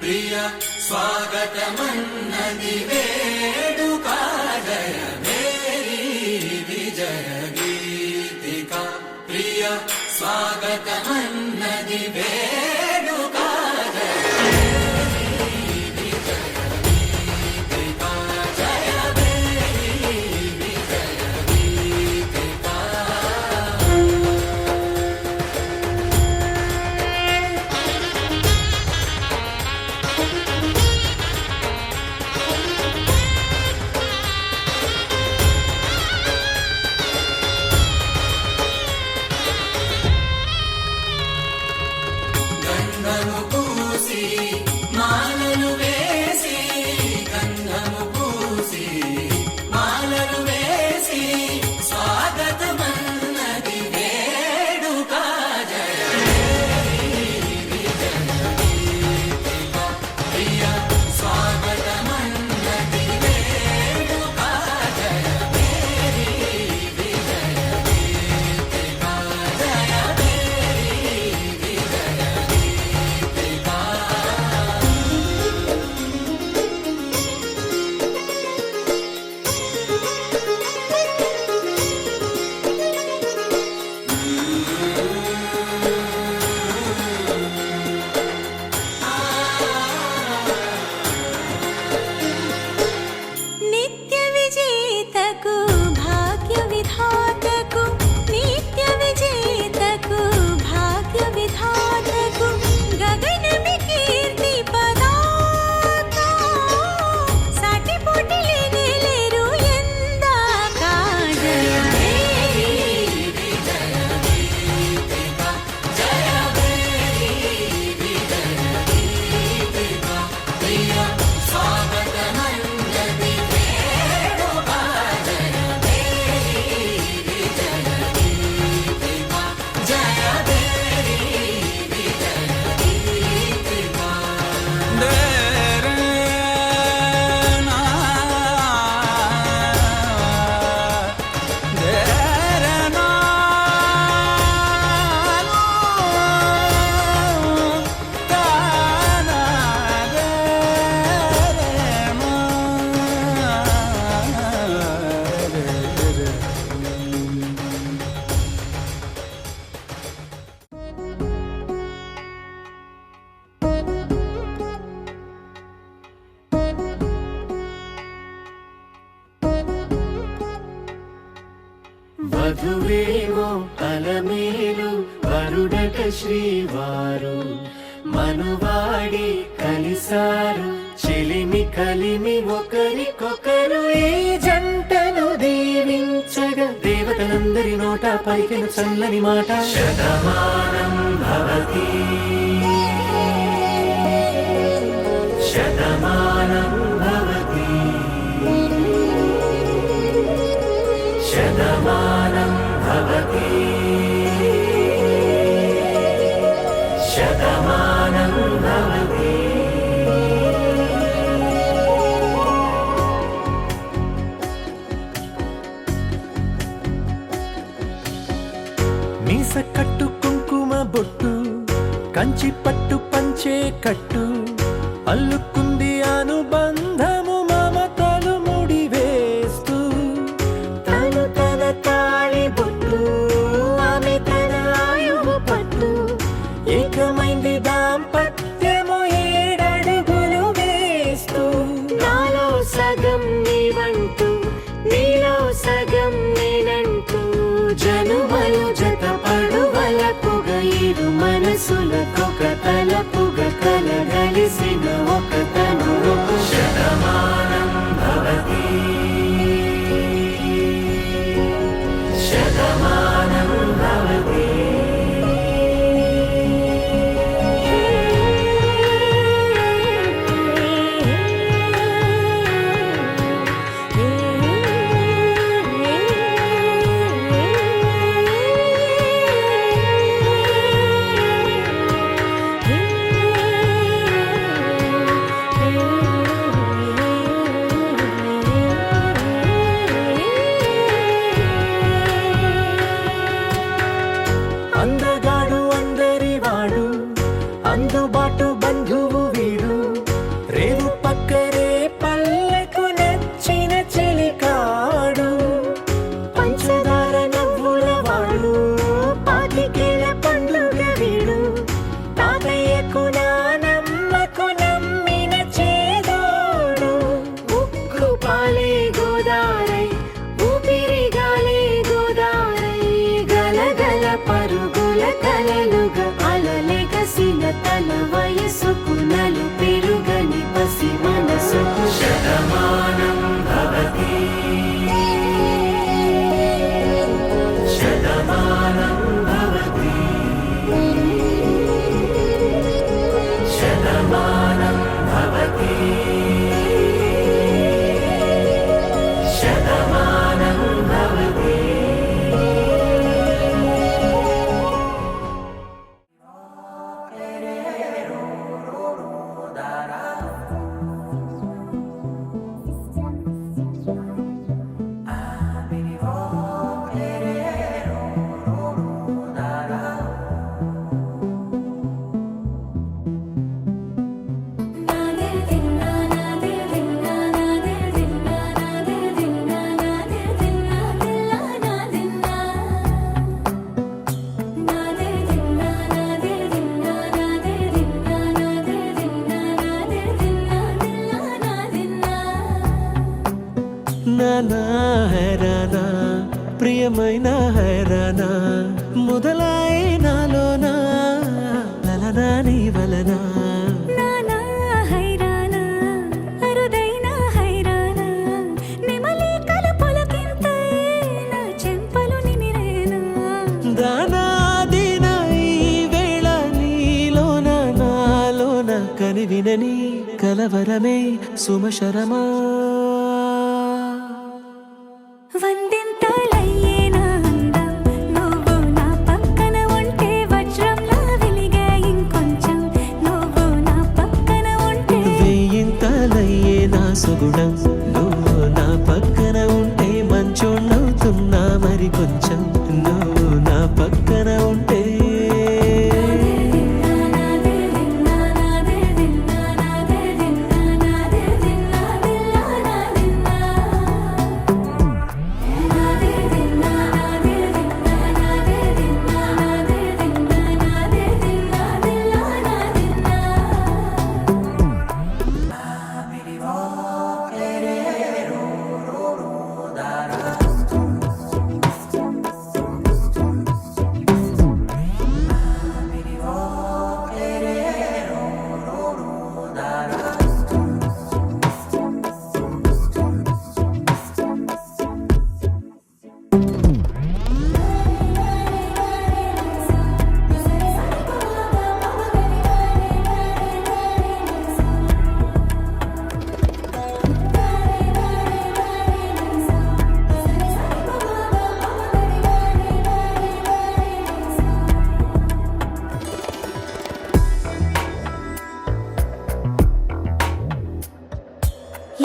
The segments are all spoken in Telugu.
ప్రియ స్వాగతమన్నది వేడుక జయ మేరీ విజయ గీతిక ప్రియ స్వాగతమన్నది వేడుక వధువేమో అలమేలు వరుడట శ్రీవారు మనువాడి కలిసారు చెలిమి కలిమి ఒకరికొకరు ఈ జంటను దీవించగా దేవతలందరి నోట పలికిన చల్లని మాట శతమానం భవతి శతమానం భవతి శతమానం భవతి శతమానం భవతి. మీస కట్టు కుంకుమ బొట్టు కంచి పట్టు పంచే కట్టు అల్లుకుంది అనుబంధము మమతలు ముడివేస్తూ తను తన తాళి బొట్టు ఆమె తన ఆయువు పట్టు ఏకమైంది దాంపత్యము 7 అడుగులు వేస్తూ నాలో సగం నీవంటూ నీలో సగం నేనంటూ జనుమలు జతపడు వలపుగ ఇరు మనసులకొక తలపుగ కలగలిసిన ఒక తను శతమ కల పరుగుల కలలుగా అలలెగసిన తన వయసుకు నలు పెరుగని పసి మనసుకు శతమానం భవతి శతమానం భవతి శతమానం భవతి శతమానం భవతి నానా హైరానా ప్రియమైన హైరానా మొదలాయి నాలోనా లలనా నీ వలనా నానా హైరానా అరుదైన హైరానా నెమలి కలుపులకింతై నా చెంపలు నిమిరేనా దానాదిన ఈ వేళ నీలోన నాలోన కనివినని కలవరమే సుమశరమా వందింతలయ్యేనా అందం నువ్వు నా పక్కన ఉంటే వజ్రంలా వెలిగే ఇంకొంచెం నువ్వు నా పక్కన ఉంటే వేయింతలయ్యే నా సుగుణం నువ్వు నా పక్కన ఉంటే మంచోణ్ణవుతున్నా మరి కొంచెం నువ్వు నా పక్కన ఉంటే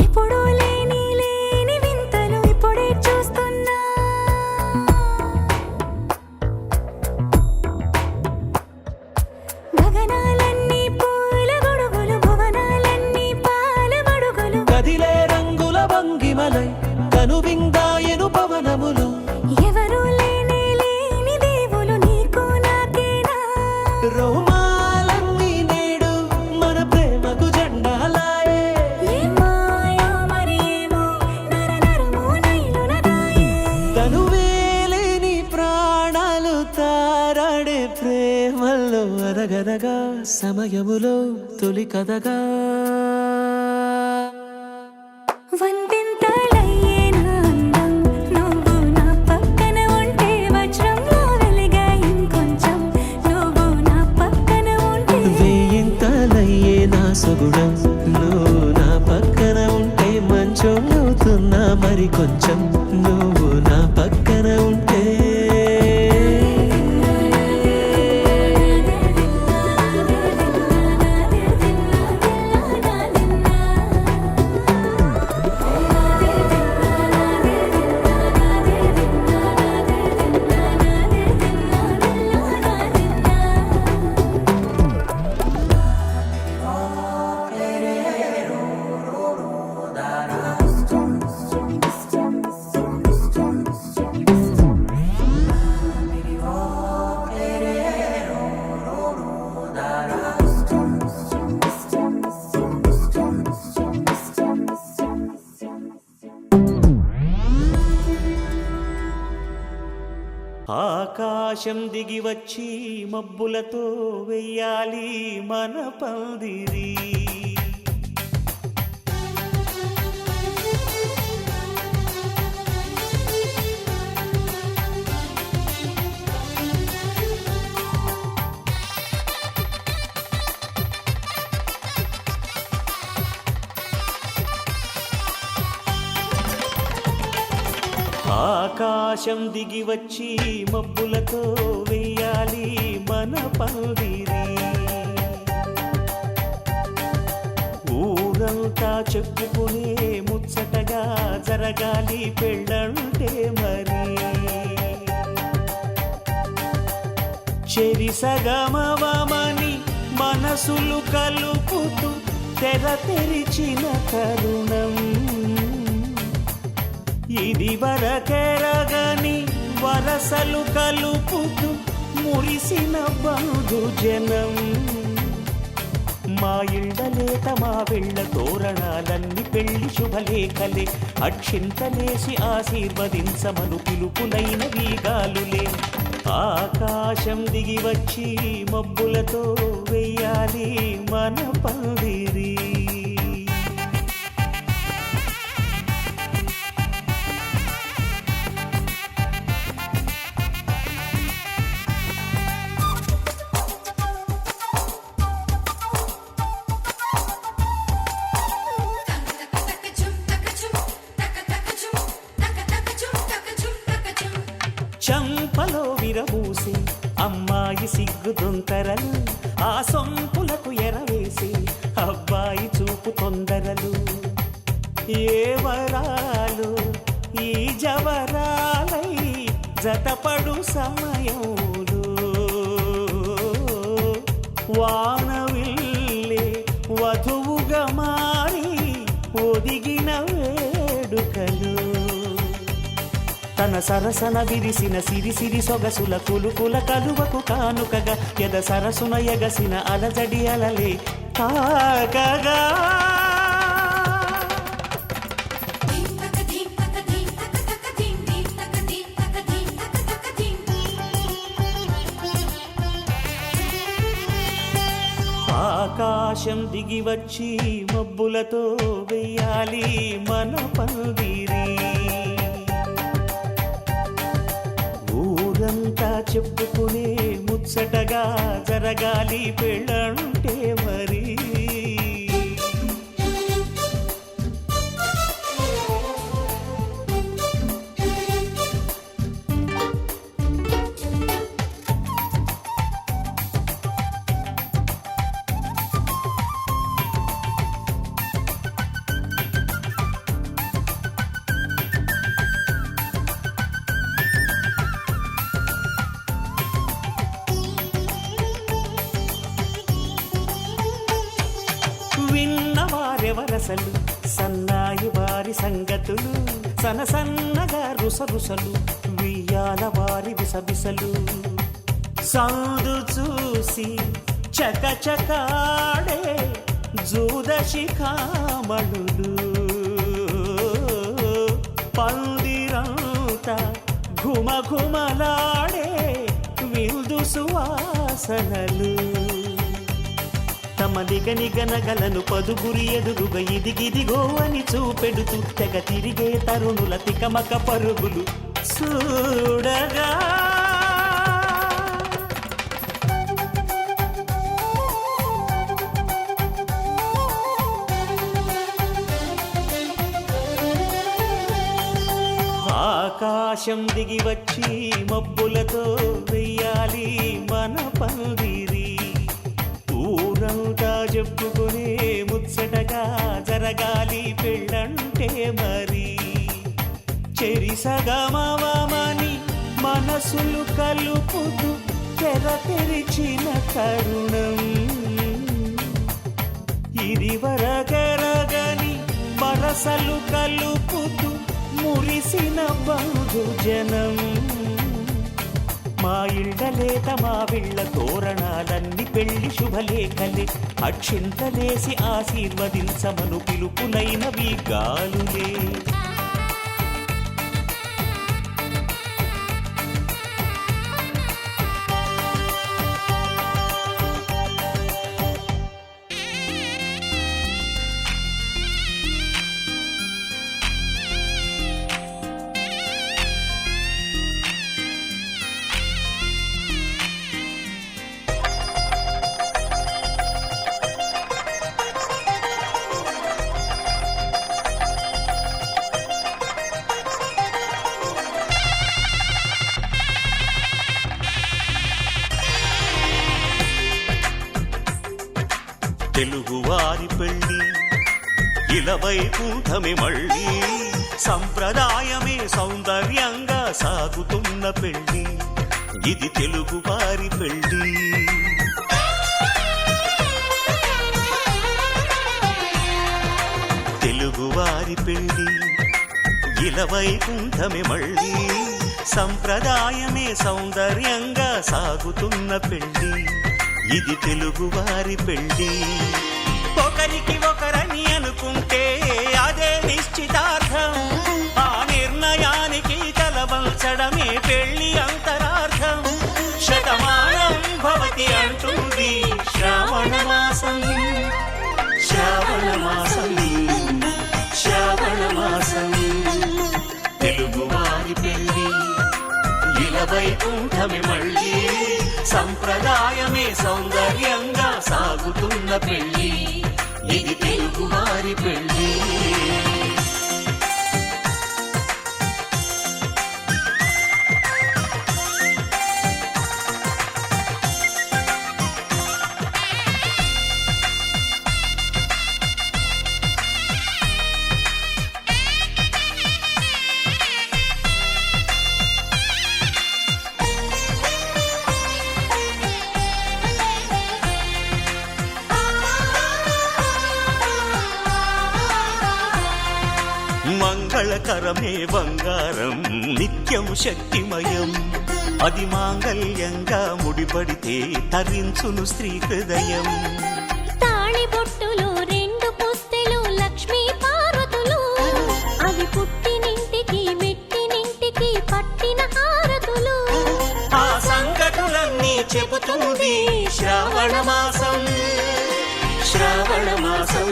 ఎప్పుడూ లేని లేని వింతలు ఇప్పుడే చూస్తున్నా గగనాలన్నీ పూల గొడుగులు భువనాలన్నీ పాల మడుగులు కదిలే రంగుల భంగిమలై కనువిందాయను పవనములు ఎవరూ లేని లేని దేవులు నీకు నాకేనా రోమాలన్నీ నేడు మన ప్రేమకు జెండాలాయే ఏ మాయో మరి ఏమో నరనరమో నైలున దాయే తనువేలేని ప్రాణాలు తారాడే ప్రేమల్లో అరగరగా సమయములో తొలి కథగా వందింతలయ్యేనా అందం నువ్వు నా పక్కన ఉంటే వజ్రంలా వెలిగే ఇంకొంచెం నువ్వు నా పక్కన ఉంటే వేయింతలయ్యే నా సుగుణం నువ్వు నా పక్కన ఉంటే మంచోణ్ణవుతున్నా మరి కొంచెం నువ్వు నా పక్కన ఉంటే ఆకాశం దిగి వచ్చి మబ్బులతో వెయ్యాలి మన పందిరి. ఆకాశం దిగి వచ్చి మబ్బులతో వెయ్యాలి మన పందిరి. ఊరంతా చెప్పుకునే ముచ్చటగా జరగాలి పెళ్ళంటే మరి. చెరిసగమవమని మనసులు కలుపుతూ తెర తెరిచిన తరుణం. ఇది వరకెరగని వరసలు కలుపుతూ మురిసిన బంధుజనం. మా ఇళ్ళలేత మా వెళ్ళ తోరణాలన్నీ పెళ్లి శుభలేఖలే. అక్షింతలేసి ఆశీర్వదించమను పిలుపులైన వీగాలులే. ఆకాశం దిగి వచ్చి మబ్బులతో వెయ్యాలి మన పందిరి. చంపలో విరబూసి అమ్మాయి సిగ్గుదొంతరలు. ఆ సొంపులకు ఎరవేసి అబ్బాయి చూపు తొందరలు. ఏ వరాలు ఈ జవరాలై జతపడు సమయంలో. వానవిల్లే వధువుగా మారి ఒదిగిన వేడుకలు. తన సరసన విరిసిన సిరిసిరి సొగసుల కులుకుల కలువకు కానుకగా ఎద సరసున ఎగసిన అలజడి అలలే తాగగా. ఆకాశం దిగి వచ్చి మబ్బులతో వెయ్యాలి మన పందిరి. ఊరంతా చెప్పుకునే ముచ్చటగా జరగాలి పెళ్ళంటే మరి. విన్నవారెవరసలు సన్నాయి వారి సంగతులు. సనసన్నగా రుసరుసలు వియ్యాల వారి విసబిసలు. సౌదు చూసి చకచకాడే జూదశిఖామణులు. పందిరంతా ఘుమఘుమలాడే విందు సువాసనలు. తమ నిగనిగనగలను పదుగురి ఎదురుగా ఇదిగిదిగో అని చూపెడుతూ తెగ తిరిగే తరుణుల తికమక పరుగులు చూడగా. ఆకాశం దిగి వచ్చి మబ్బులతో వెయ్యాలి మన పందిరి. ఊరంతా చెప్పుకునే ముచ్చటగా జరగాలి పెళ్ళంటే మరి. చెరిసగమవమని మనసులు కలుపుతూ తెర తెరిచిన తరుణం. ఇది వరకెరగని వరసలు కలుపుతూ మురిసిన బంధుజనం. మా ఇళ్ళలేత మా వీళ్ళ తోరణాలన్నీ పెళ్లి శుభలేఖలే. అక్షింతలేసి ఆశీర్వదించమను పిలుపులైనవి గాలులే. తెలుగువారి పెళ్ళి ఇలవైకుంఠమే మళ్ళీ సంప్రదాయమే సౌందర్యంగా సాగుతున్న పెళ్ళి ఇది తెలుగువారి పెళ్ళి తెలుగువారి పెళ్ళి ఇలవైకుంఠమే మళ్ళీ సంప్రదాయమే సౌందర్యంగా సాగుతున్న పెళ్ళి ఇది తెలుగువారి పెళ్ళి ఒకరికి ఒకరని అనుకుంటే అదే నిశ్చితార్థం ఆ నిర్ణయానికి తలవంచడమే పెళ్లి అంతరార్థం శతమానం భవతి అంటుంది శ్రావణ మాసం శ్రావణ మాసం శ్రావణ మాసం తెలుగువారి పెళ్ళి ఇలవైకుంఠమే మళ్ళీ సంప్రదాయమే సౌందర్యంగా సాగుతున్న పెళ్ళి ఇది తెలుగువారి పెళ్ళి మంగళకరమే బంగారం నిత్యం శక్తిమయం అది మాంగళ్యంగా ముడిపడితే తరించును స్త్రీ హృదయం తాళిబొట్టులో రెండు పుస్తెలు లక్ష్మీ పార్వతులు అవి పుట్టినింటికి మెట్టినింటికి పట్టిన హారతులు ఆ సంగతులన్నీ చెబుతుంది శ్రావణ మాసం శ్రావణ మాసం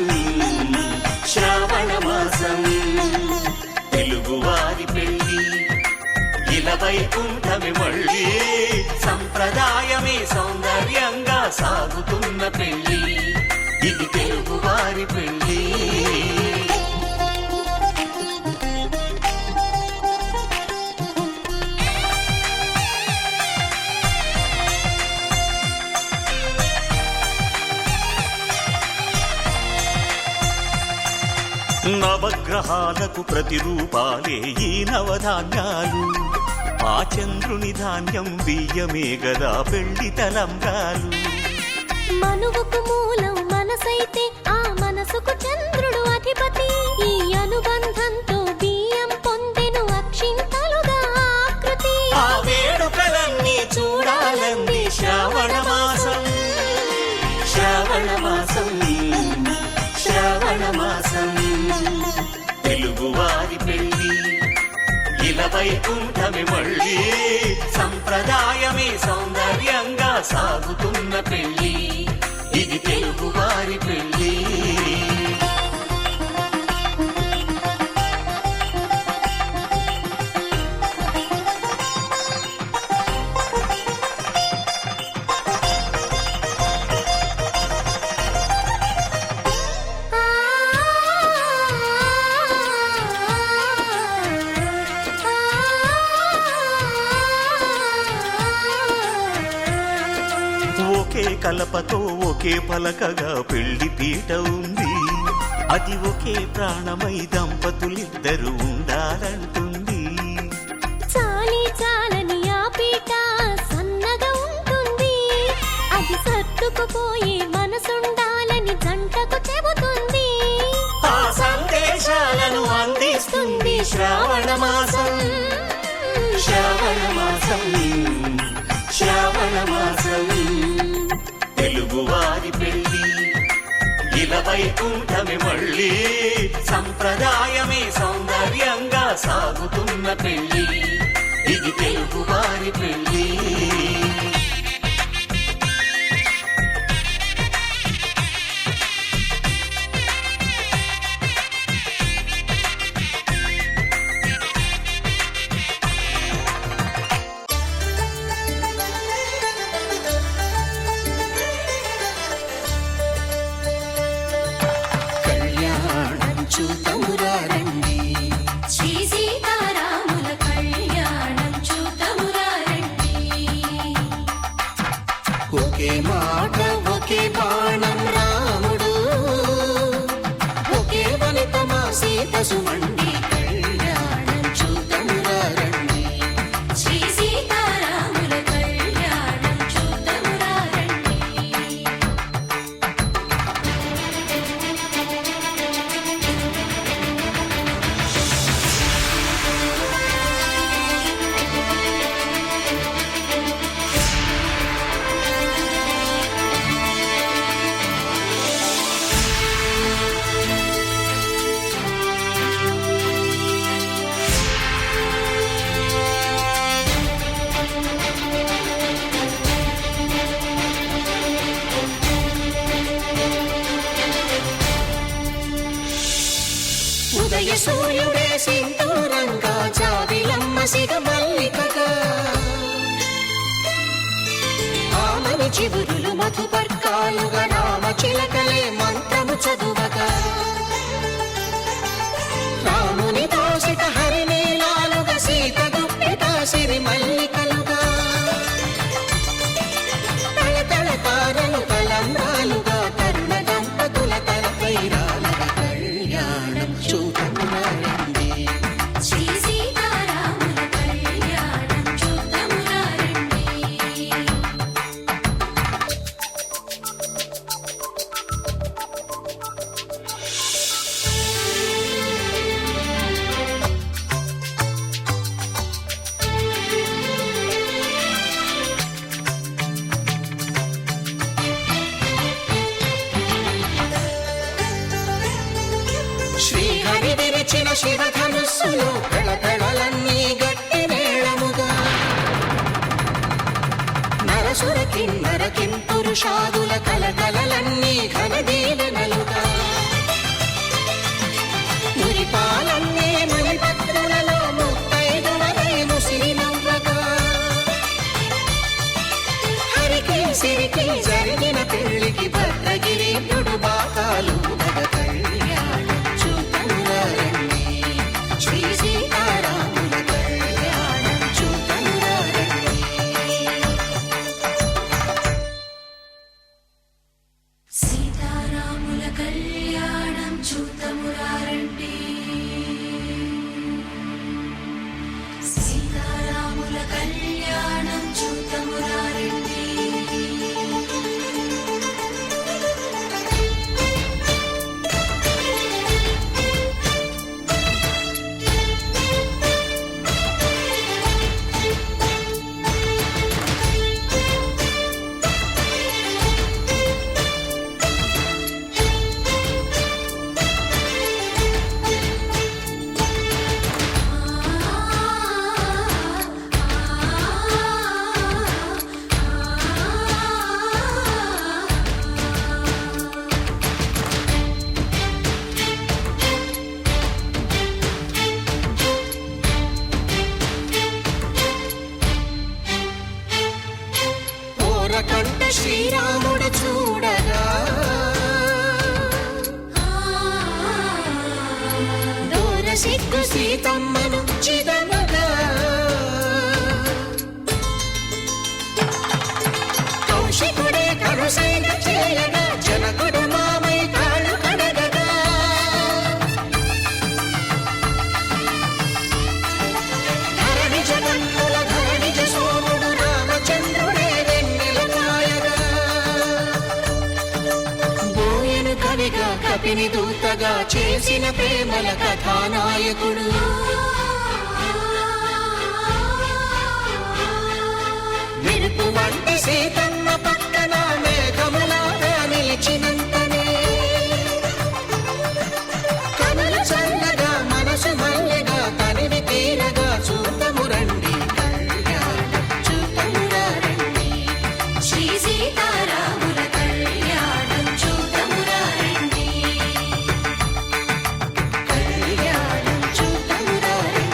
శ్రావణ మాసం తెలుగువారి పెళ్ళి ఇలవైకుంఠమే మళ్ళీ సంప్రదాయమే సౌందర్యంగా సాగుతున్న పెళ్ళి ఇది తెలుగువారి పెళ్ళి నవగ్రహాలకు ప్రతిరూపాలే ఈ నవధాన్యాలు ఆ చంద్రుని ధాన్యం బియ్యమే గదా పెళ్లి తలంబ్రాలు మనువుకు మూలం మనసైతే ఆ మనసుకు చంద్రుడు అధిపతి ఈ అనుబంధంతో బియ్యం పొందెను అక్షింతలుగా ఆకృతి ఆ వేడుకలన్నీ చూడాలంది శ్రావణ మాసం శ్రావణ మాసం శ్రావణ మాసం తెలుగువారి పెళ్ళి ఇలవైకుంఠమే మళ్ళీ సంప్రదాయమే సౌందర్యంగా సాగుతున్న పెళ్ళి ఇది తెలుగువారి పెళ్ళి ఒకే కలపతో ఒకే పలకగా పెళ్లి పీట ఉంది అది ఒకే ప్రాణమై దంపతులిద్దరూ ఉండాలంటుంది చాలి చాలని ఆ పీట సన్నగా ఉంటుంది అది సర్దుకుపోయే మనసుండాలని జంటకు చెబుతుంది ఆ సందేశాలను అందిస్తుంది శ్రావణ మాసం శ్రావణ మాసం శ్రావణ మాసం తెలుగువారి పెళ్ళి ఇలవైకుంఠమే మళ్ళీ సంప్రదాయమే సౌందర్యంగా సాగుతున్న పెళ్ళి ఇది తెలుగువారి పెళ్ళి చూతమురారండి శ్రీ సీతారాముల కళ్యాణం చూతమురారండి ఒకే మాట ఒకే బాణం రాముడు సుమండి కళ్యాణం చూతమురారండి శ్రీ సీతారాముల కళ్యాణం చూతమురారండి ఉదయ సూర్యుడే సింధూరంగా జాబిలమ్మ సిగ మల్లికగా ఆమని చివురులు మధుపర్కాలుగా రామ చిలకలే మంత్రము చదువగా రాముని దోసిట హరినీలాలుగా సీత గుప్పిట సిరి మల్లికలుగా తళతళ తారలు తలంబ్రాలుగా తరుణ దంపతుల తలపై రాలగా కళ్యాణం చూతమురారండి శ్రీ సీతారాముల కళ్యాణం చూతమురారండి శ్రీహరి విరిచిన శివధనుస్సులో పెళపెళలన్నీ గట్టి మేళముగా నరసుర కిన్నర కింపురుషాదుల కలకలలన్నీ ఘన దీవెనలుగా మురిపాలన్నీ మణిపత్రులలో ముత్తైదువలై ముసిరి నవ్వగా హరికి సిరికి జరిగిన పెళ్లికి భద్రగిరి బాకాలు కళ్యాణం చూతమురారండి శ్రీ సీతారాముల కళ్యాణం చూతమురారండి సీతారాముల కళ్యాణం చూతమురారండి సీతారాముల కళ్యాణం చూతమురారండి కంట శ్రీరాముడు చూడగా దూర సిగ్గు సీతమ్మను చిదమగా కౌశికుడే కరుసైన చేయగా జనకుడు మామై కాళ్ళు కడగగా ధరణి జగన్నుల ధరణిజ సోముడు రామచంద్రుడే కవిగా కపిని దూతగా చేసిన ప్రేమల కథానాయకుడు మెరుపు వంటి సీతమ్మ పక్కన మేఘములాగా నిలిచినంతనే కనుల చల్లగా మనసు మల్లెగా తనివి తీరగా చూతమురండి కళ్యాణం చూతమురారండి శ్రీ సీతారాముల కళ్యాణం చూతమురారండి కళ్యాణం చూతమురారండి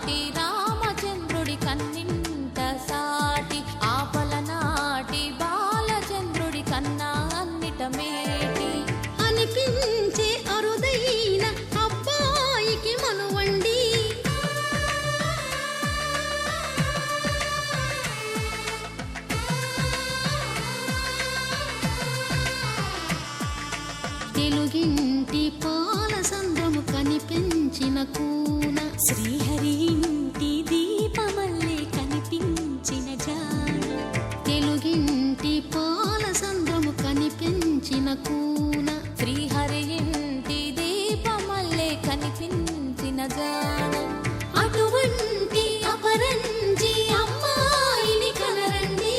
నాటి రామచంద్రుడి కన్నింట సాటి ఆపల నాటి బాలచంద్రుడి కన్నా అన్నిట మేటి అనిపించే అరుదైన అబ్బాయికి మనువండి తెలుగింటి పాల సంద్రము కనిపించిన కూన శ్రీహరి ఇంటి దీపమల్లే కనిపించిన జాన తెలుగింటి పాల సంద్రము కనిపించిన కూన శ్రీహరి ఇంటి దీపమల్లే కనిపించిన జాన అటువంటి అపరంజి అమ్మాయిని కనరండి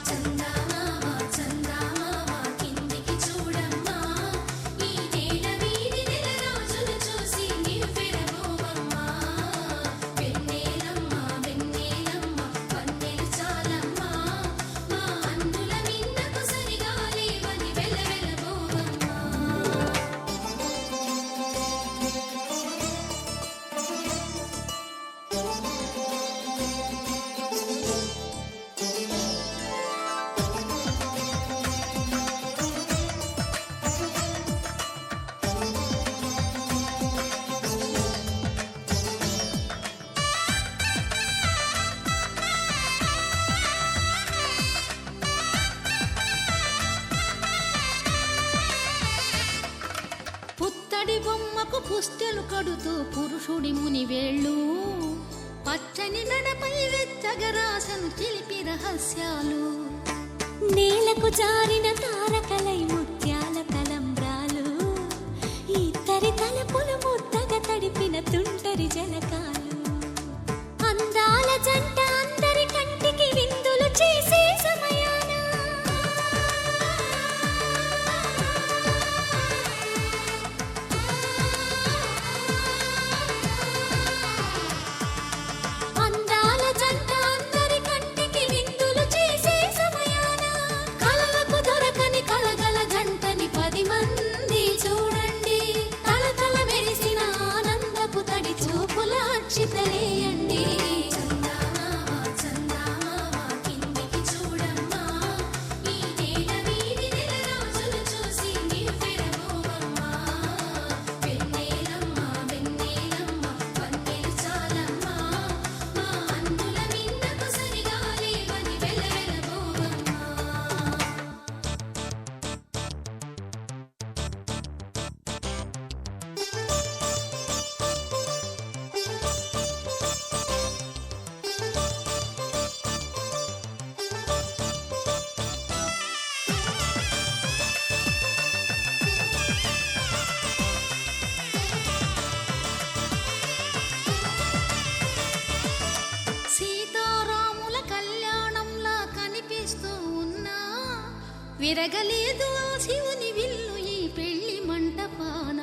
చందమామ చందమామ కిందికి చూడమ్మా ఈ నేల వీధి నెల రోజులు చూసి నివ్వెరబోవమ్మా వెన్నెలమ్మ వెన్నెలమ్మ వన్నెలు చాలమ్మా మా అందుల మిన్నకు సరిగా లేవని వెలవెలబోవమ్మా పుత్తడి బొమ్మకు పుస్తెలు కడుతూ పురుషుడి ముని వేళ్ళు పచ్చని నడపై వెచ్చగరాసను చిలిపి రహస్యాలు నేలకు జారిన తారకలై ముత్యాల తలంబ్రాలు ఇద్దరి తలపులు ముద్దగా తడిపిన తుంటరి జలకాలు అందాల జంట అందరి కంటికి విందులు చేసే సమయాన అందాల జంట అందరి కంటికి విందులు చేసే సమయాన కలలకు దొరకని కలగల జంటని 10 మంది చూడండి తలతల మెరిసిన ఆనందపు తడి చూపుల అక్షితలేయండి చందమామ చందమామ కిందికి చూడమ్మా ఈ నేల వీధి నెల రోజులు చూసి నివ్వెరబోవమ్మా వెన్నెలమ్మ వెన్నెలమ్మ వన్నెలు చాలమ్మా మా అందుల మిన్నకు సరిగా లేవని వెలవెలబోవమ్మా సీతారాముల కళ్యాణంలా కనిపిస్తూ ఉన్నా విరగలేదు ఆ శివుని విల్లు ఈ పెళ్లి మంటపాన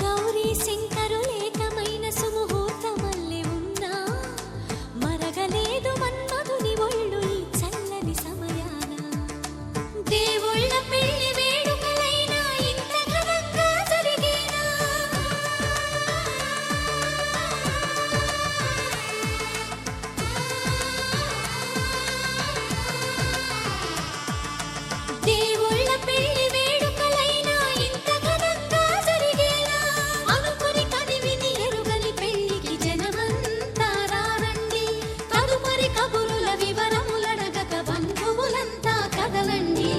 గౌరీ శంకరులేకమైన సుముహూర్తమల్లె ఉన్నా మరగలేదు మన్మధుని ఒళ్ళు ఈ చల్లని సమయాన దేవుళ్ళ పెళ్లి వేడుకలైనా ఇంత ఘనంగా జరిగేనా దేవుళ్ళ పెళ్లి వేడుకలైనా ఇంత ఘనంగా జరిగేనా అనుకుని కనివిని ఎరుగని పెళ్లికి జనమంతా రారండి తదుపరి కబురుల వివరములడగక బంధువులంతా కదలండి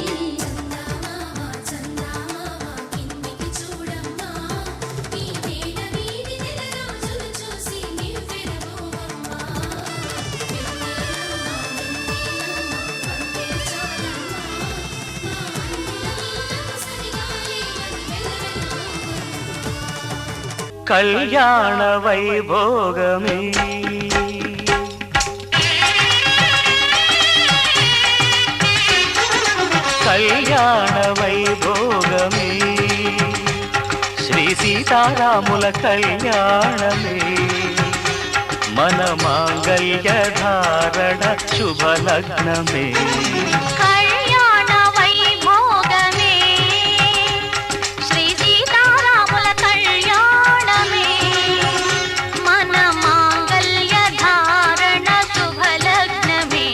చందమామ చందమామ కిందికి చూడమ్మా ఈ నేల వీధి నెల రోజులు చూసి నివ్వెరబోవమ్మా వెన్నెలమ్మ వెన్నెలమ్మ వన్నెలు చాలమ్మా మా అందుల మిన్నకు సరిగా లేవని వెలవెలబోవమ్మా కళ్యాణ వైభోగమే కళ్యాణ వైభోగమే శ్రీ సీతారాముల కళ్యాణమే మన మాంగళ్య ధారణ శుభలగ్నమే కళ్యాణ వైభోగమే శ్రీ సీతారాముల కళ్యాణమే మన మాంగళ్య ధారణ శుభలగ్నమే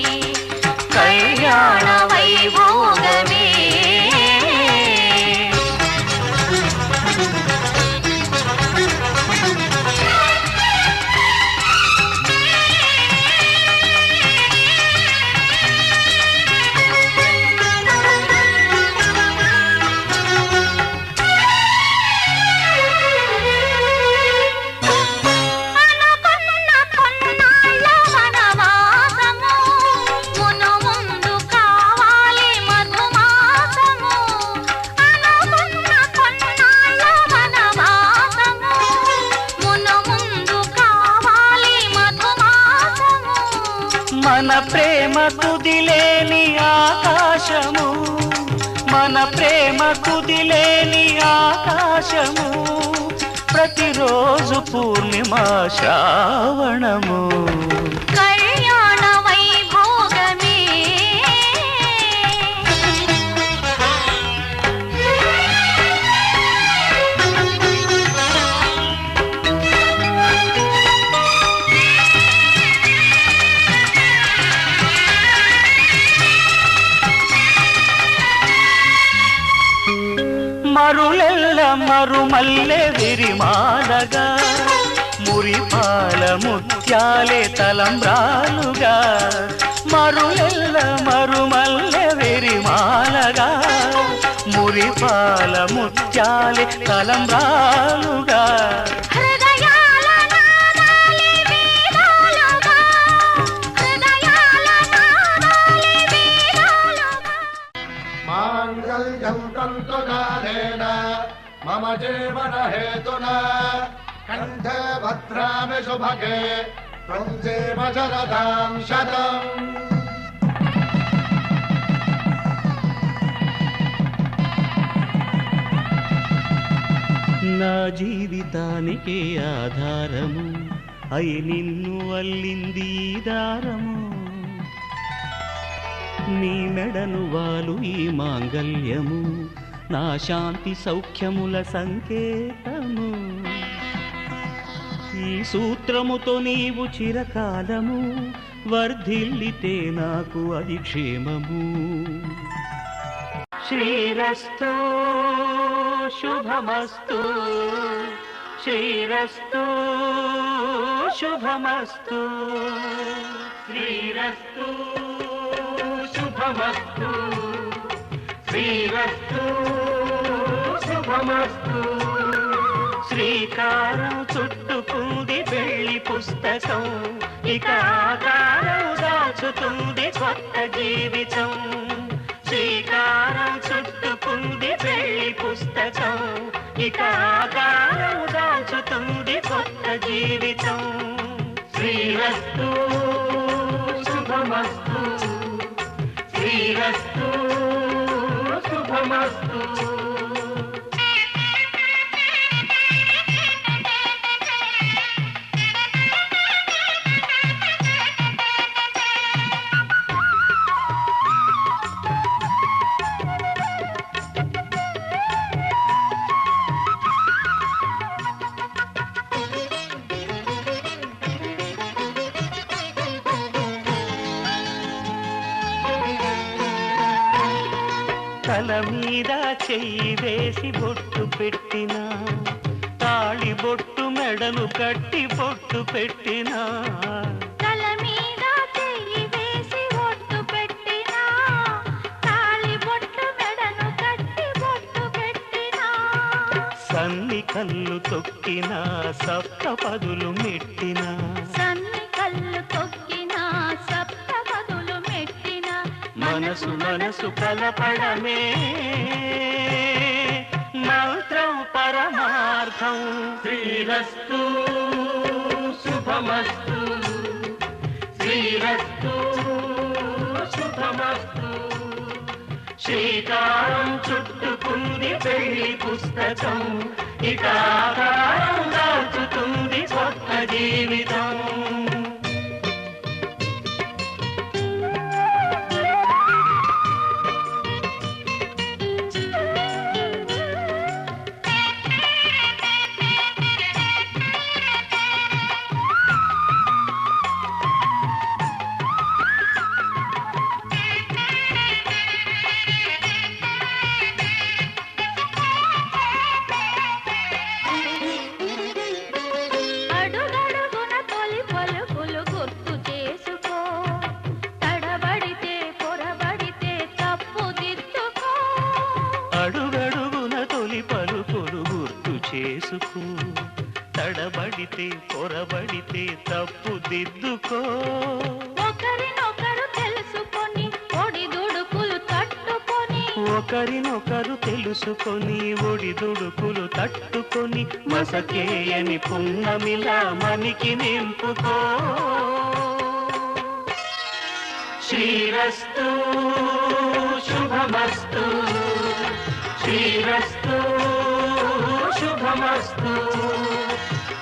కళ్యాణ వైభోగమే మన ప్రేమ కుదిలేని ఆకాశము మన ప్రేమ కుదిలేని ఆకాశము ప్రతిరోజు పూర్ణిమా శ్రావణము కళ్యాణ వైభోగమే మరులెల్ల మరుమల్లె విరిమాలగా మురిపాల ముత్యాలే తలంబ్రాలుగా మరులెల్ల మరుమల్లె విరిమాలగా మురిపాల ముత్యాలే తలంబ్రాలుగా హృదయాల నాదాలి వీణాలుగా హృదయాల నాదాలి వీణాలుగా మాంగళ్యం తంతుకారేణ మమ జీవన హేతునా కంఠే భద్రామి శుభగే త్వం జీవ శరదాం శతం నా జీవితానికి ఆధారము అయి నిన్ను అల్లింది ఈ దారము నీ మెడను వాలు ఈ మాంగల్యము నా శాంతి సౌఖ్యముల సంకేతము ఈ సూత్రముతో నీవు చిరకాలము వర్ధిల్లితే నాకు అది క్షేమము శ్రీరస్తు శుభమస్తు శ్రీరస్తు శుభమస్తు శ్రీరస్తు శుభమస్తు శ్రీరస్తు శుభమస్తు శ్రీకారం చుట్టుకుంది పెళ్లి పుస్తకం ఇక ఆకారం దాచుతుంది కొత్త జీవితం శ్రీకారం చుట్టుకుంది పెళ్లి పుస్తకం ఇక ఆకారం దాచుతుంది కొత్త జీవితం శ్రీరస్తు శుభమస్తు శ్రీరస్తు శుభమస్తు తల మీద చెయ్యి వేసి బొట్టు పెట్టినా తాళి బొట్టు మెడను కట్టి బొట్టు పెట్టినా తల మీద చెయ్యి వేసి బొట్టు పెట్టినా తాళి బొట్టు మెడను కట్టి బొట్టు పెట్టినా సన్ని కళ్ళు తొక్కినా సప్త పదులు మెట్టినా సన్ని కళ్ళు తొక్కినా సప్త పదులు మెట్టినా మనసు మనసు కలపడమే మంత్రం పరమార్థం శ్రీరస్తు శుభమస్తు శ్రీరస్తు శుభమస్తు శ్రీకారం చుట్టుకుంది పెళ్లి పుస్తకం ఇక ఆకారం దాల్చుతుంది కొత్త జీవితం. అడుగడుగున తొలి పలుకులు గుర్తు చేసుకో, తడబడితే పొరబడితే తప్పు దిద్దుకో. అడుగడుగున తొలి పలుకులు గుర్తు చేసుకో, తడబడితే పొరబడితే తప్పు దిద్దుకో. ఒకరినొకరు తెలుసుకొని ఒడిదుడుకులు తట్టుకొని, ఒకరినొకరు తెలుసుకొని ఒడిదుడుకులు తట్టుకొని మసకేయని పున్నమిలా మనికి నింపుకో. శ్రీరస్తు శుభమస్తు, శ్రీరస్తు శుభమస్తు.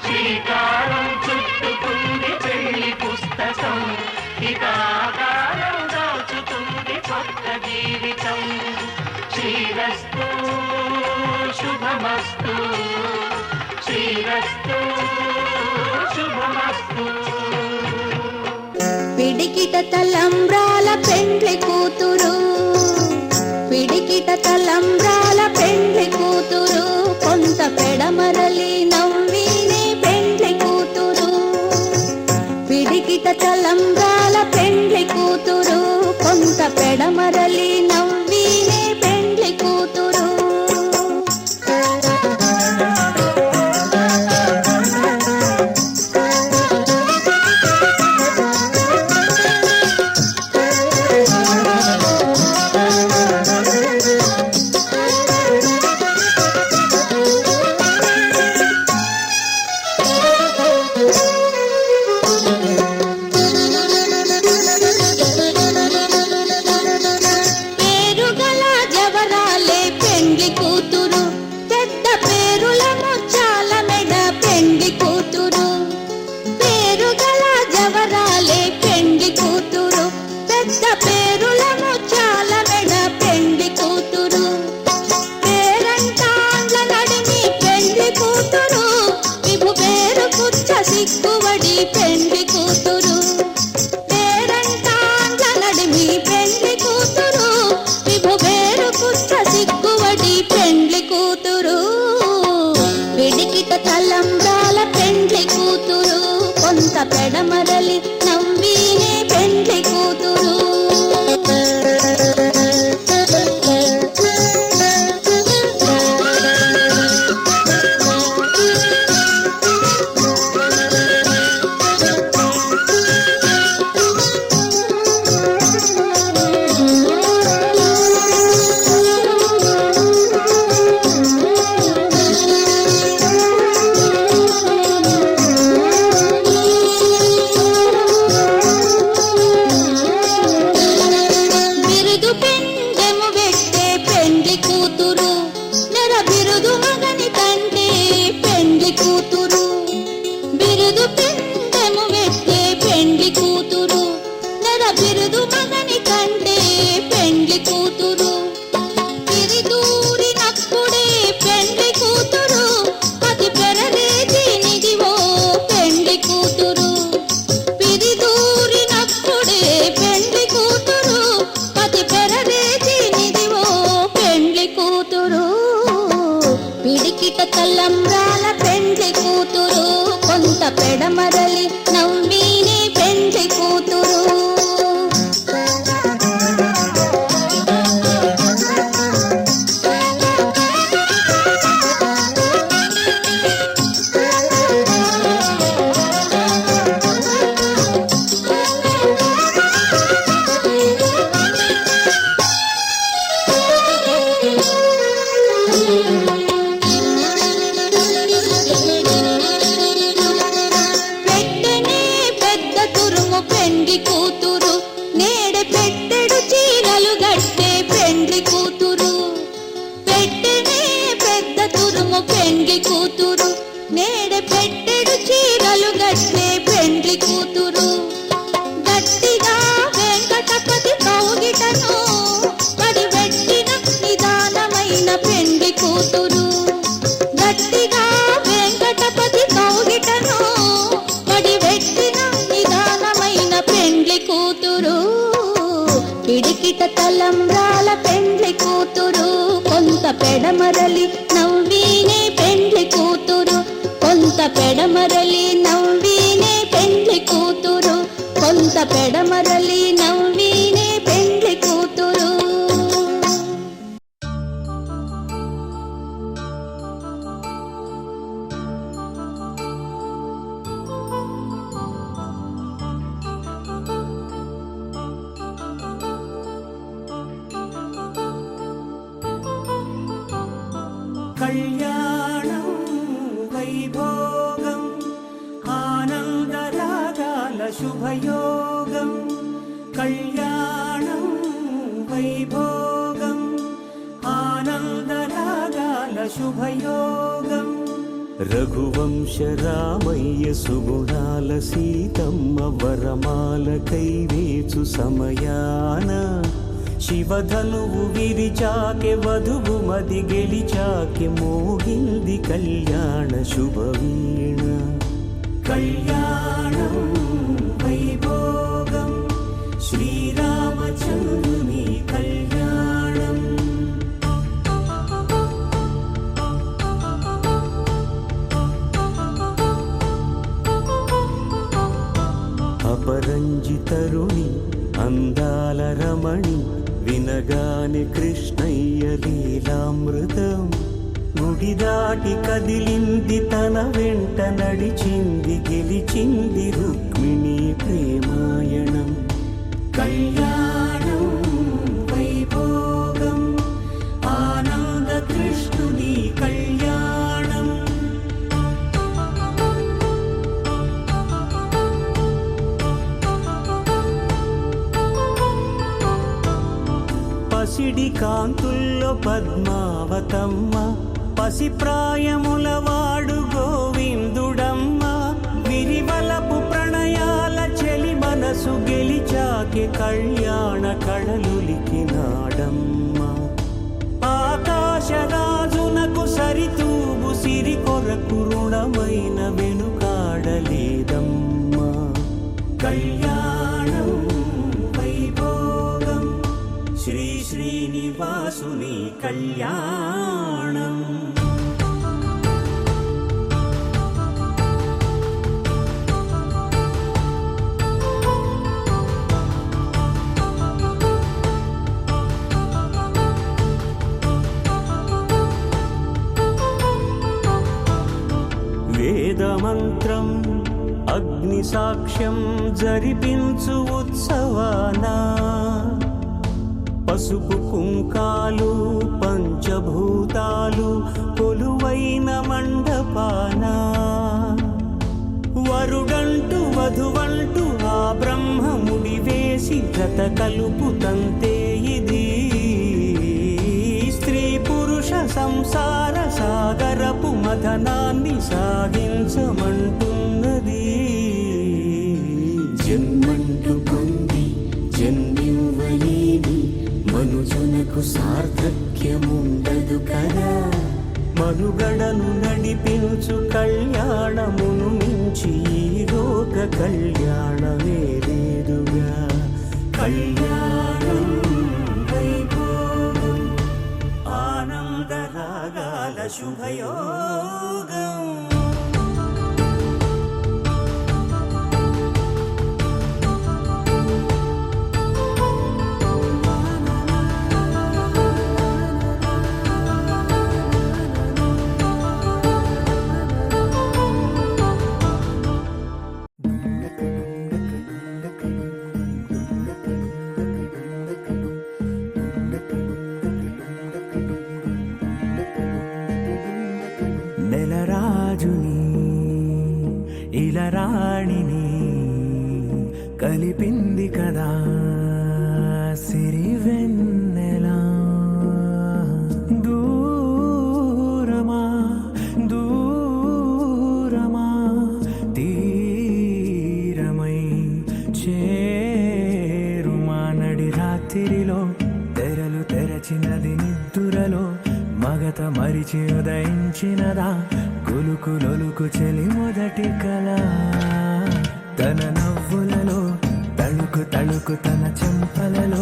శ్రీకారం చుట్టుకుంది పెళ్లి పుస్తకం, ఇక ఆకారం దాచుతుంది కొత్త జీవితం. శ్రీరస్తు శుభమస్తు, శ్రీరస్తు శుభమస్తు. పిడికిట తలంబ్రాల పెండ్లి కూతురు, పిడికిట తలంబ్రాల పెండ్లి కూతురు, కొంత పెడమరలి నవ్వినే పెండ్లి కూతురు. పిడికిట తలంబ్రాల పెండ్లి కూతురు, కొంత పెడమరలి నవ్వినే పెండ్లి కూతురు. పేరుగల జవరాలే పెండ్లి కూతురు, పెద్ద పేరుల ముచ్చాల మెడ పెండ్లి కూతురు. పేరుగల జవరాలే పెండ్లి కూతురు, పెద్ద పేరుల ముచ్చాల మెడ పెండ్లి కూతురు. పేరంటాండ్ల నడిమి పెండ్లి కూతురు, విభు పేరు కుచ్చ సిగ్గువడి పెండ్లి కూతురు. పేరంటాండ్ల నడిమి పెండ్లి కూతురు, విభు పేరు కుచ్చ సిగ్గువడి పెండ్లి కూతురు. పిడికిట తలంబ్రాల పెండ్లి కూతురు, కొంత పెడమరలి నవ్వినే పెండ్లి కూతురు. బిరుదు పెండెము పెట్టే పెండ్లి కూతురు, నెర బిరుదు మగని కంటే పెండ్లి కూతురు. బిరుదు పెండెము పెట్టే పెండ్లి కూతురు, నెర బిరుదు మగని కంటే పెండ్లి కూతురు. తిరిదూరినప్పుడే పెండ్లి కూతురు, పది పెరరేసి నిదివో పెండ్లి కూతురు. పిరిదూరినప్పుడే పెండ్లి కూతురు, పది పెరరేసి నిదివో పెండ్లి కూతురు. పిడికిట తలంబ్రాల పెండ్లి కూతురు, కొంత పెడమరలి నవ్వినే పెండ్లి కూతురు. తలంబ్రాల పెండ్లి కూతురు కొంత పెడమరలి నవ్వీనే పెండ్లి కూతురు కొంత పెడమరలి నవ్వీనే పెండ్లి కూతురు కొంత పెడమరలి నవ్వీనే పెండ్లి కూతురు కళ్యాణం వైభోగం ఆనందరాగాల శుభయోగం కళ్యాణం వైభోగం ఆనందరాగాల శుభయోగం రఘువంశ రామయ్య సుగుణాల సీతమ్మ వరమాల కైవేచు సమయాన శివధనువు విరిచాకె వధువు మది గెలిచాకె మోగింది కళ్యాణ శుభవీణ కళ్యాణం వైభోగం శ్రీరామచంద్రుని కళ్యాణం అపరంజి తరుణి అందాల రమణి వినగాని కృష్ణయ్య లీలామృతం గుడి దాటి కదిలింది తన వెంట నడిచింది గెలిచింది రుక్మిణి ప్రేమాయణం కళ్యాణం వైభోగం ఆనంద కృష్ణుని కళ్యాణం పసిడి కాంతుల్లో పద్మావతమ్మ పసిప్రాయముల వాడు గోవిందుడమ్మ విరివలపు ప్రణయాల చెలి మనసు గెలిచాకె కళ్యాణ కళలులికినాడమ్మ ఆకాశరాజునకు సరితూగు సిరి కొరకు రుణమైన వెనుకాడలేదమ్మ కళ్యాణం వైభోగం శ్రీ శ్రీనివాసుని కళ్యాణం వేదమంత్రం అగ్ని సాక్ష్యం జరిపించు ఉత్సవానా పసుపు కుంకాలు పంచభూతాలు కొలువైన మండపాన వరుడంటూ వధువంటూ ఆ బ్రహ్మముడి వేసి జత కలుపుతంతే ఇది స్త్రీ పురుష సంసార సాగరపు మథనాన్ని సాగించమంటున్నది జన్మంటూ పొంది జన్మివ్వలేని మనుజునకు సార్థక్యముండదు కదా మనుగడను నడిపించు కళ్యాణమును మించి ఈ లోక కళ్యాణమే లేదుగా కళ్యాణం వైభోగం ఆనందరాగాల శుభయోగం నెలరాజుని ఇలరాణిని కలిపింది కదా సిరివెన్నెలా దూరమా దూరమా తీరమై చేరుమా నడి రాత్రిలో తెరలు తెరచినది నిద్దురలో మగత మరిచి ఉదయించినదా కులుకులొలుకు చెలి మొదటి కళ తన నవ్వులలో తళుకు తళుకు తన చెంపలలో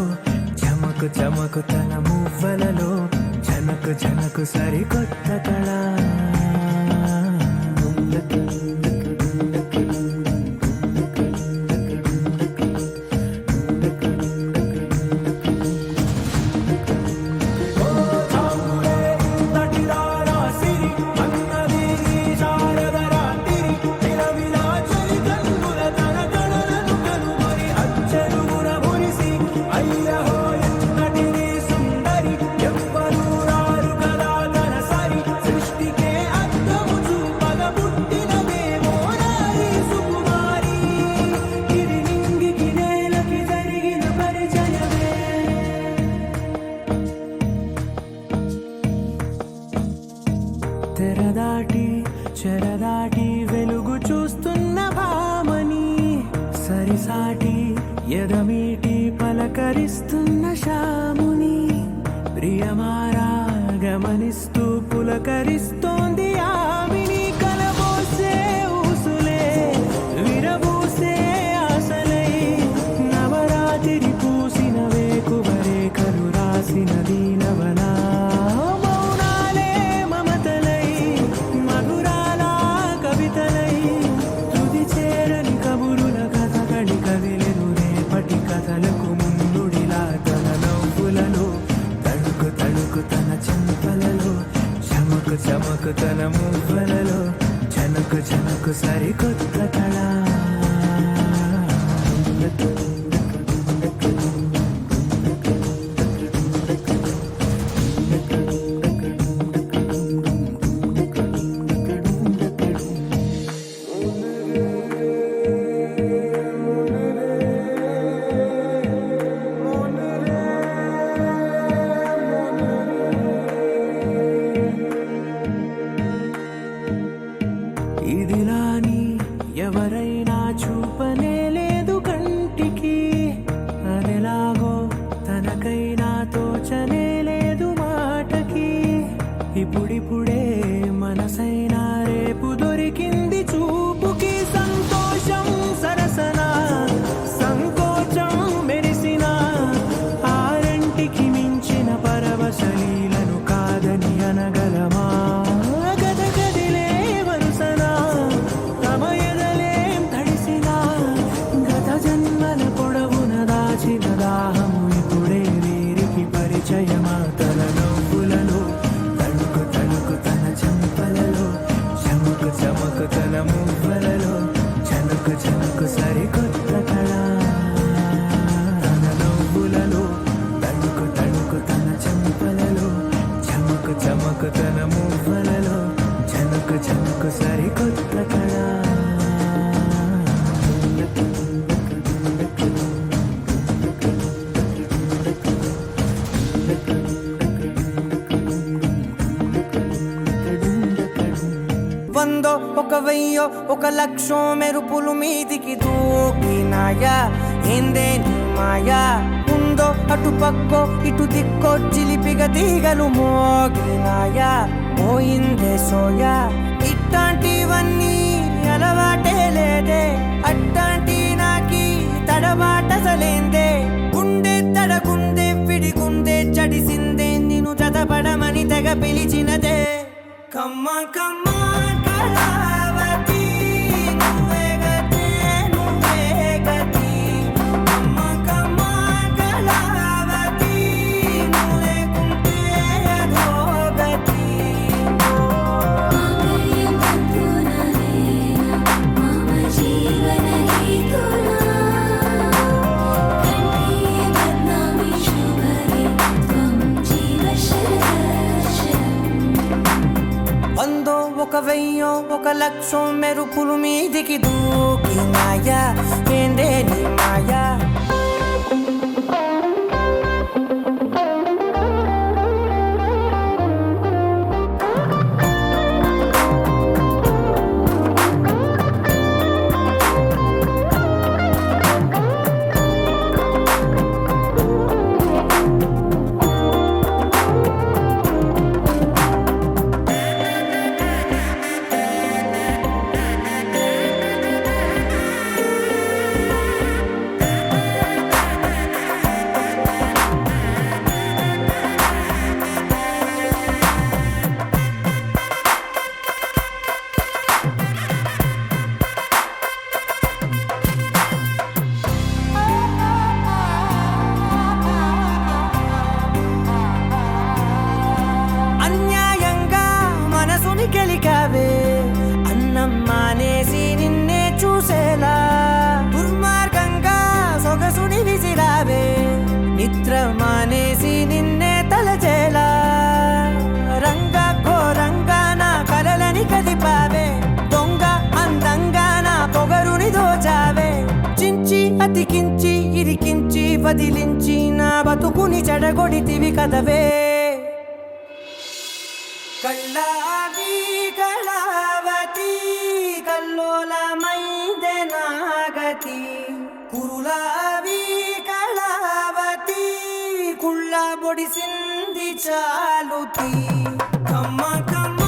చెమక చమకు చమకు తన మువ్వలలో జనకు జనకు సరికొత్త కళ తెరదాటి చెరదాటి వెలుగు చూస్తున్న భామని సరిసాటి ఎదమీటి పలకరిస్తున్న శాముని ప్రియమారా గమనిస్తూ పులకరిస్తోంది ఆమిని కలబోసే ఊసులే విరబూసే ఆశలై నవరాత్రి పూసిన వేకువరే కలు రాసిన దీనవనా కథలకు ముందుడిలా తన నవ్వులలో తడుకు తడుకు తన చెంపలలో చమకు చమకు తన మువ్వలలో జనకు జనకు సరికొత్త కళ ఇదిలాని ఎవరైనా చూపనే లేదు కంటికి అదెలాగో తనకైనా తోచనే లేదు మాటకి ఇప్పుడిప్పుడే మనసైనా రేపు దొరికింది చూపుకి సంతోషం సరసన సంకోచం మెరిసిన ఆరంటికి మించిన పరవశలీలను కాదని అనగలమా దాహము ఇప్పుడే వీరికి పరిచయమా తన నవ్వులలో తణుకు తణుకు తన చెంపలలో చమకు చమకు తన మువ్వలలో జనకు జనకు సరికొత్త కళ తన నవ్వులలో తణుకు తణుకు తన చెంపలలో చమకు చమకు తన మువ్వలలో జనకు జనకు సరికొత్త కళ వందో ఒక వెయ్యో ఒక లక్షో మెరుపులు మీదికి దూకినాయా ఏందే నీ మాయా ఉందో అటు పక్కో ఇటు దిక్కో చిలిపిగ తీగలు మోగినాయా పోయిందే సోయా ఇట్లాంటివన్నీ అలవాటే లేదే అట్లాంటి నాకి తడబాటసలేందే గుండె తడగుందే విడిగుందే చడిసిందే నిన్ను జతపడమని తెగ పిలిచినదే కమ్మ కమ్మ కళావతి నువ్వే గతి నువ్వే గతి కమ్మ కమ్మ కళావతి నువ్వు లేకుంటే అదో గతి మామయ్య బంధునలేనా మమ జీవన హేతునా కంఠే బద్నామి శుభగే త్వం జీవ శరశరం వందో ఒక వెయ్యో ఒక లక్షో మెరుపులు మీదికి దూకినాయా ఏందే నీ మాయా వదిలించి నా బతుకుని చెడగొడితివి కదవే కళ్ళావి కళావతి కల్లోలమైందే నాగతి కురులావి కళావతి కుళ్ళ బొడిసింది చాలుతి కమ్మ కమ్మ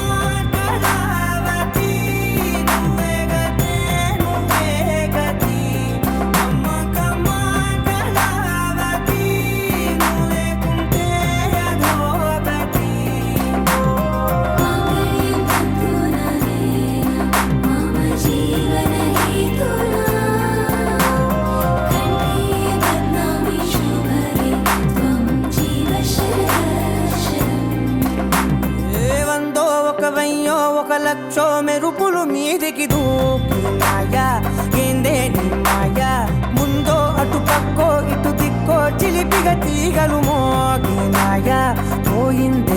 కళావతి నువ్వే గతే నువ్వే గతి కమ్మ కమ్మ కళావతి నువ్వు లేకుంటే అధోగతి మాంగళ్యం తంతునా నేనా మమ జీవన హేతునా కంఠే బధ్నామి శుభగే త్వం జీవ శరదర్శనం వందో ఒక వెయ్యో ఒక లక్షో మెరుపులు మీదికి దూకినాయా ఏందే నీ మాయా ముందో అటు పక్కో ఇటు దిక్కో చిలిపిగా తీగలు మోగినాయా పోయింది